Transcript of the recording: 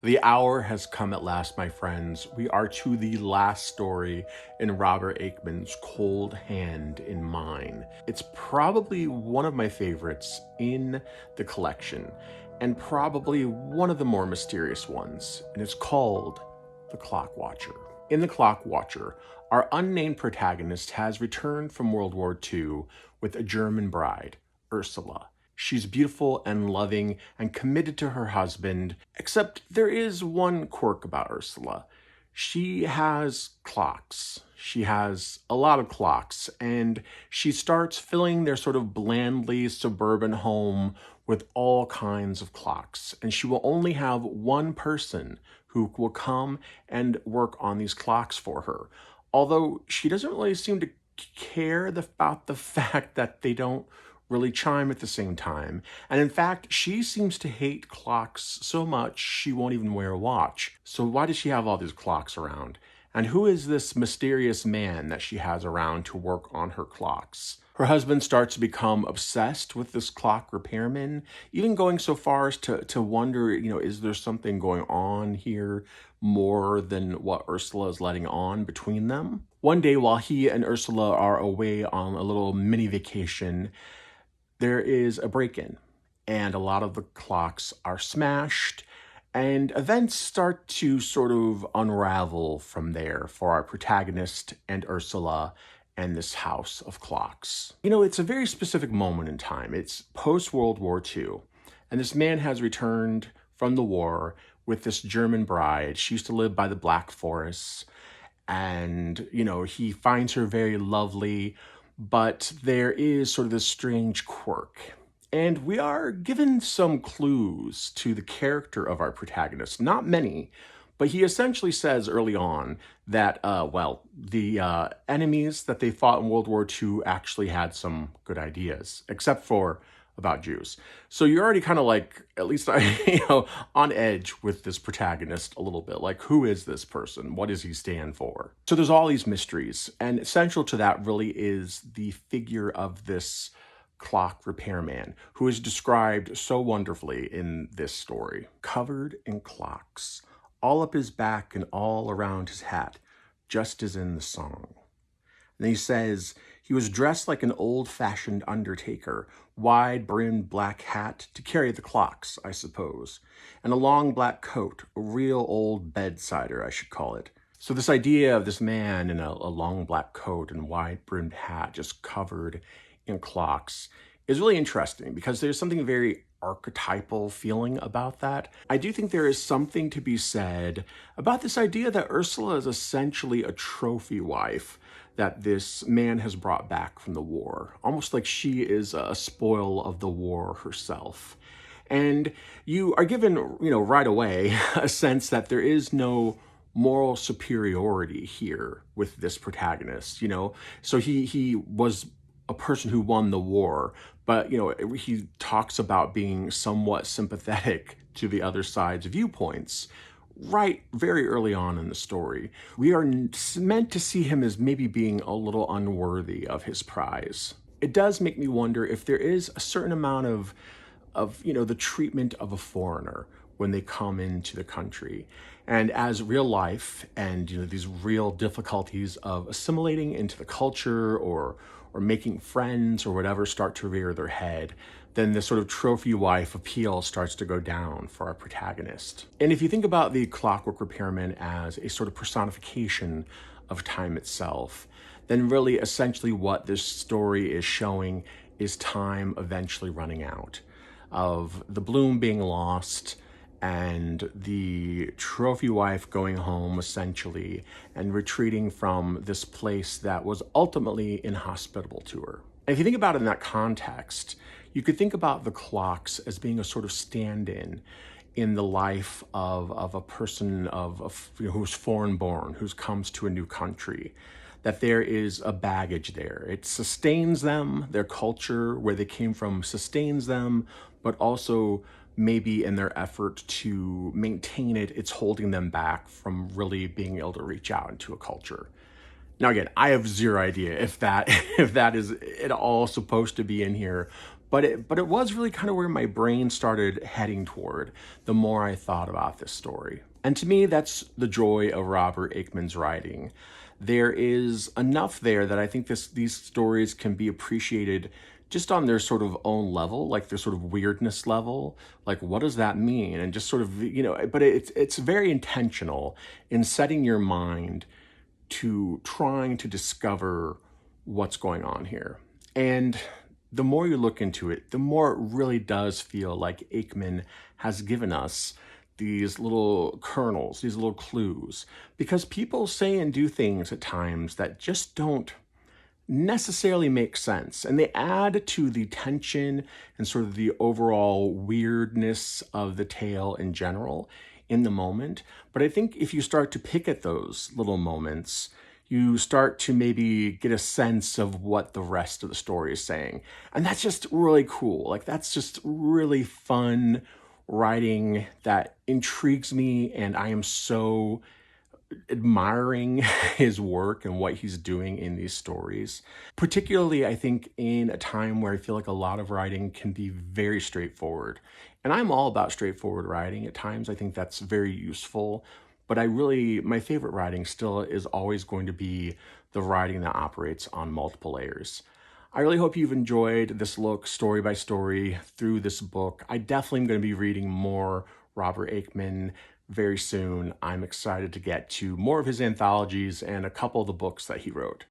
The hour has come at last, my friends. We are to the last story in Robert Aickman's Cold Hand in Mine. It's probably one of my favorites in the collection, and probably one of the more mysterious ones, and it's called The Clock Watcher. In The Clock Watcher, our unnamed protagonist has returned from World War II with a German bride, Ursula. She's beautiful and loving and committed to her husband, except there is one quirk about Ursula. She has clocks. She has a lot of clocks, and she starts filling their sort of blandly suburban home with all kinds of clocks. And she will only have one person who will come and work on these clocks for her. Although she doesn't really seem to care about the fact that they don't really chime at the same time. And in fact, she seems to hate clocks so much she won't even wear a watch. So why does she have all these clocks around? And who is this mysterious man that she has around to work on her clocks? Her husband starts to become obsessed with this clock repairman, even going so far as to wonder, is there something going on here more than what Ursula is letting on between them? One day, while he and Ursula are away on a little mini vacation, there is a break-in, and a lot of the clocks are smashed, and events start to sort of unravel from there for our protagonist and Ursula and this house of clocks. It's a very specific moment in time. It's post-World War II, and this man has returned from the war with this German bride. She used to live by the Black Forest, and, he finds her very lovely, but there is sort of this strange quirk. And we are given some clues to the character of our protagonist. Not many, but he essentially says early on that, the enemies that they fought in World War II actually had some good ideas, except for about Jews. So you're already kind of like, at least on edge with this protagonist a little bit. Like, who is this person? What does he stand for? So there's all these mysteries, and central to that really is the figure of this clock repairman, who is described so wonderfully in this story. Covered in clocks, all up his back and all around his hat, just as in the song. And he says, he was dressed like an old-fashioned undertaker, wide-brimmed black hat to carry the clocks, I suppose, and a long black coat, a real old bedsider, I should call it. So this idea of this man in a long black coat and wide-brimmed hat just covered in clocks is really interesting because there's something very archetypal feeling about that. I do think there is something to be said about this idea that Ursula is essentially a trophy wife that this man has brought back from the war, almost like she is a spoil of the war herself. And you are given, right away, a sense that there is no moral superiority here with this protagonist, So he was a person who won the war, but, he talks about being somewhat sympathetic to the other side's viewpoints right very early on in the story. We are meant to see him as maybe being a little unworthy of his prize. It does make me wonder if there is a certain amount of the treatment of a foreigner when they come into the country. And as real life and, these real difficulties of assimilating into the culture or making friends or whatever start to rear their head, then the sort of trophy wife appeal starts to go down for our protagonist. And if you think about the clockwork repairman as a sort of personification of time itself, then really essentially what this story is showing is time eventually running out, of the bloom being lost, and the trophy wife going home essentially and retreating from this place that was ultimately inhospitable to her. And if you think about it in that context, you could think about the clocks as being a sort of stand-in in the life of a person who's foreign-born, who comes to a new country, that there is a baggage there. It sustains them, their culture, where they came from sustains them, but also maybe in their effort to maintain it, it's holding them back from really being able to reach out into a culture. Now, again, I have zero idea if that is at all supposed to be in here, But it was really kind of where my brain started heading toward the more I thought about this story. And to me, that's the joy of Robert Aickman's writing. There is enough there that I think these stories can be appreciated just on their sort of own level, like their sort of weirdness level. Like, what does that mean? And just sort of, but it's very intentional in setting your mind to trying to discover what's going on here. And the more you look into it, the more it really does feel like Aickman has given us these little kernels, these little clues, because people say and do things at times that just don't necessarily make sense. And they add to the tension and sort of the overall weirdness of the tale in general in the moment. But I think if you start to pick at those little moments, you start to maybe get a sense of what the rest of the story is saying. And that's just really cool. Like, that's just really fun writing that intrigues me. And I am so admiring his work and what he's doing in these stories. Particularly, I think, in a time where I feel like a lot of writing can be very straightforward. And I'm all about straightforward writing. At times, I think that's very useful. But my favorite writing still is always going to be the writing that operates on multiple layers. I really hope you've enjoyed this look story by story through this book. I definitely am going to be reading more Robert Aickman very soon. I'm excited to get to more of his anthologies and a couple of the books that he wrote.